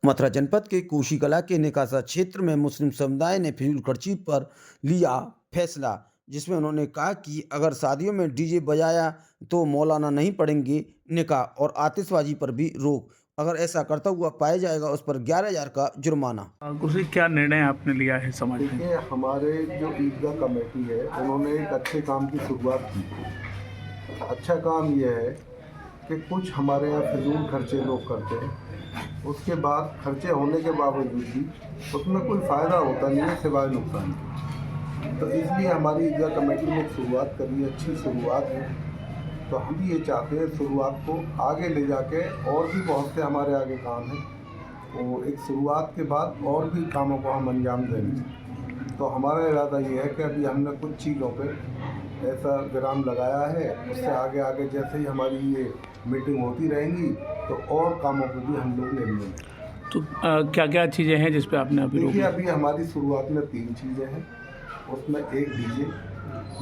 मथुरा जनपद के कोशीकला के निकासा क्षेत्र में मुस्लिम समुदाय ने फिजूल खर्ची पर लिया फैसला, जिसमें उन्होंने कहा कि अगर शादियों में डीजे बजाया तो मौलाना नहीं पढ़ेंगे निकाह और आतिशबाजी पर भी रोक। अगर ऐसा करता हुआ पाया जाएगा उस पर 11,000 का जुर्माना। कुछ क्या निर्णय आपने लिया है समाज में? देखिए, हमारे जो ईदगाह कमेटी है उन्होंने एक अच्छे काम की शुरुआत की। अच्छा काम यह है कि कुछ हमारे यहाँ फिजूल खर्चे लोग करते हैं, उसके बाद खर्चे होने के बावजूद भी उसमें कोई फ़ायदा होता नहीं है सिवाय नुकसान के। तो इसलिए हमारी ईदगाह कमेटी ने शुरुआत करी, अच्छी शुरुआत है। तो हम भी ये चाहते हैं शुरुआत को आगे ले जाके, और भी बहुत से हमारे आगे काम हैं, तो एक शुरुआत के बाद और भी कामों को हम अंजाम देंगे। तो हमारा इरादा ये है कि अभी हमने कुछ चीज़ों पे ऐसा विराम लगाया है, उससे आगे आगे जैसे ही हमारी ये मीटिंग होती रहेंगी तो और कामों को भी हम लोग ले लेंगे। तो क्या क्या चीज़ें हैं जिस पे आपने अभी देखिए, अभी हमारी शुरुआत में 3 चीज़ें हैं। उसमें एक डीजे,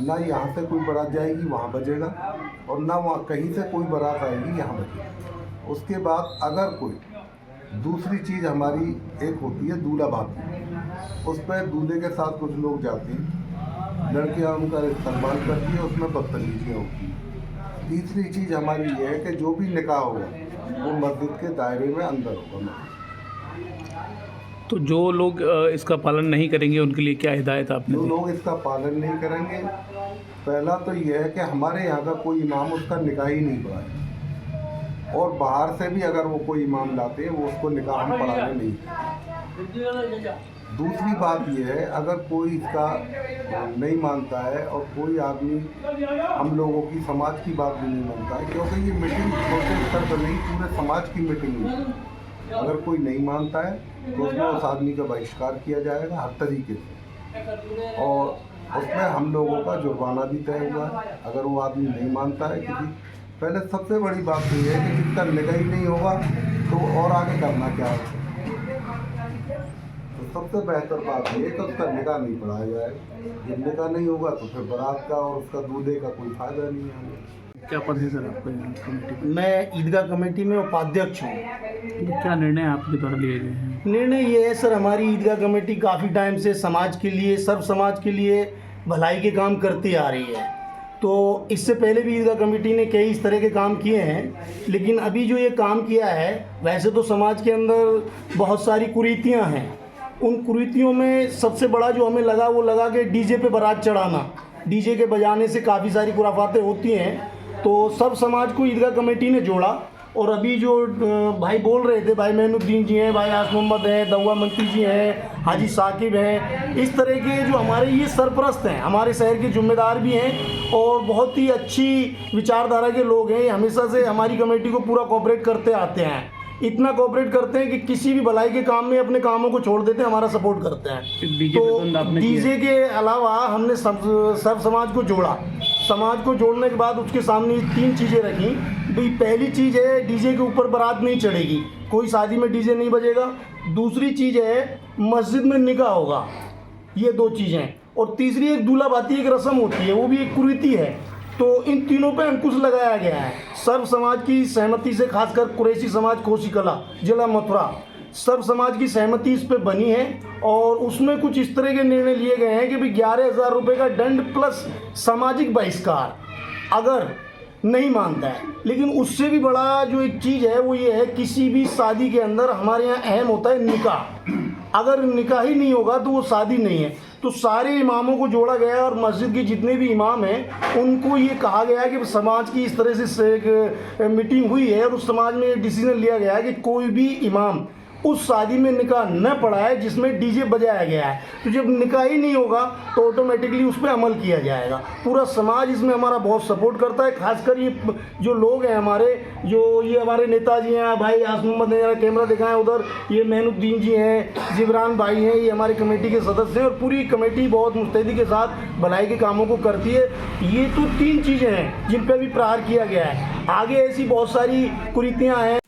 ना यहाँ से कोई बारात जाएगी वहाँ बजेगा, और ना वहाँ कहीं से कोई बारात आएगी यहाँ बजेगा। उसके बाद अगर कोई दूसरी चीज़ हमारी एक होती है दूल्हा भाती, उस पर दूल्हे के साथ कुछ लोग जाते हैं, लड़कियाँ उनका इस्तेमाल करती है, उसमें बदतमीजियाँ होती हैं। तीसरी चीज़ हमारी ये है कि जो भी निकाह होगा वो मस्जिद के दायरे में अंदर होगा। तो जो लोग इसका पालन नहीं करेंगे उनके लिए क्या हिदायत आपने जो दी? लोग इसका पालन नहीं करेंगे, पहला तो यह है कि हमारे यहाँ का कोई इमाम उसका निकाह ही नहीं पढ़ाए, और बाहर से भी अगर वो कोई इमाम लाते हैं वो उसको निकाह हम पढ़ाने नहीं देते। दूसरी बात यह है, अगर कोई इसका नहीं मानता है और कोई आदमी हम लोगों की समाज की बात भी नहीं मानता है, क्योंकि ये मीटिंग छोटे स्तर पर नहीं पूरे समाज की मीटिंग है। अगर कोई नहीं मानता है तो उसमें उस आदमी का बहिष्कार किया जाएगा हर तरीके से, और उसमें हम लोगों का जुर्माना भी तय हुआ है अगर वो आदमी नहीं मानता है। क्योंकि पहले सबसे बड़ी बात तो ये है कि जिसका निकाह ही नहीं होगा तो और आगे करना क्या है। तो सबसे बेहतर बात ये है कि उसका निकाह नहीं पढ़ाया जाए। जब निकाह नहीं होगा तो फिर बारात का और उसका दूल्हे का कोई फ़ायदा नहीं है हमें। क्या पद है सर आपका कमेटी? मैं ईदगाह कमेटी में उपाध्यक्ष हूँ। तो क्या निर्णय आपके द्वारा लिए गए हैं? निर्णय ये है सर, हमारी ईदगाह कमेटी काफ़ी टाइम से समाज के लिए, सर्व समाज के लिए भलाई के काम करती आ रही है। तो इससे पहले भी ईदगाह कमेटी ने कई इस तरह के काम किए हैं, लेकिन अभी जो ये काम किया है, वैसे तो समाज के अंदर बहुत सारी कुरीतियाँ हैं। उन कुरीतियों में सबसे बड़ा जो हमें लगा वो लगा कि डीजे पे बारात चढ़ाना। डीजे के बजाने से काफ़ी सारी खुराफातें होती हैं, तो सब समाज को ईदगाह कमेटी ने जोड़ा। और अभी जो भाई बोल रहे थे, भाई मैनुद्दीन जी हैं, भाई आस मोहम्मद हैं, दवा मंत्री जी हैं, हाजी साकिब हैं, इस तरह के जो हमारे ये सरपरस्त हैं, हमारे शहर के जिम्मेदार भी हैं और बहुत ही अच्छी विचारधारा के लोग हैं। हमेशा से हमारी कमेटी को पूरा कोऑपरेट करते आते हैं, इतना कोऑपरेट करते हैं कि किसी भी भलाई के काम में अपने कामों को छोड़ देते हैं, हमारा सपोर्ट करते हैं। तो डीजे के अलावा हमने सब समाज को जोड़ा। समाज को जोड़ने के बाद उसके सामने 3 चीज़ें रखी। भाई, पहली चीज़ है डीजे के ऊपर बारात नहीं चढ़ेगी, कोई शादी में डीजे नहीं बजेगा। दूसरी चीज़ है मस्जिद में निकाह होगा, ये 2 चीज़ें। और तीसरी एक दूल्हा भाती एक रस्म होती है, वो भी एक कुरीति है। तो इन तीनों पे अंकुश लगाया गया है सर्व समाज की सहमति से, खासकर कुरैशी समाज कोशीकला जिला मथुरा, सर्व समाज की सहमति इस पे बनी है। और उसमें कुछ इस तरह के निर्णय लिए गए हैं कि भाई 11,000 रुपये का दंड प्लस सामाजिक बहिष्कार अगर नहीं मानता है। लेकिन उससे भी बड़ा जो एक चीज़ है वो ये है, किसी भी शादी के अंदर हमारे यहाँ अहम होता है निकाह। अगर निकाह ही नहीं होगा तो वो शादी नहीं है। तो सारे इमामों को जोड़ा गया और मस्जिद के जितने भी इमाम हैं उनको ये कहा गया कि समाज की इस तरह से एक मीटिंग हुई है और उस समाज में डिसीजन लिया गया है कि कोई भी इमाम उस शादी में निकाह न पढ़ाए जिसमें डीजे बजाया गया है। तो जब निकाह ही नहीं होगा तो ऑटोमेटिकली उस पर अमल किया जाएगा। पूरा समाज इसमें हमारा बहुत सपोर्ट करता है। खासकर ये जो लोग हैं हमारे, जो ये हमारे नेताजी हैं, भाई आस मोहम्मद ने जरा कैमरा दिखाएं उधर, ये मैनुद्दीन जी हैं, जिब्रान भाई हैं, ये हमारी कमेटी के सदस्य हैं। और पूरी कमेटी बहुत मुस्तैदी के साथ भलाई के कामों को करती है। ये तो 3 चीज़ें हैं जिन पर भी प्रहार किया गया है। आगे ऐसी बहुत सारी कुरीतियाँ हैं।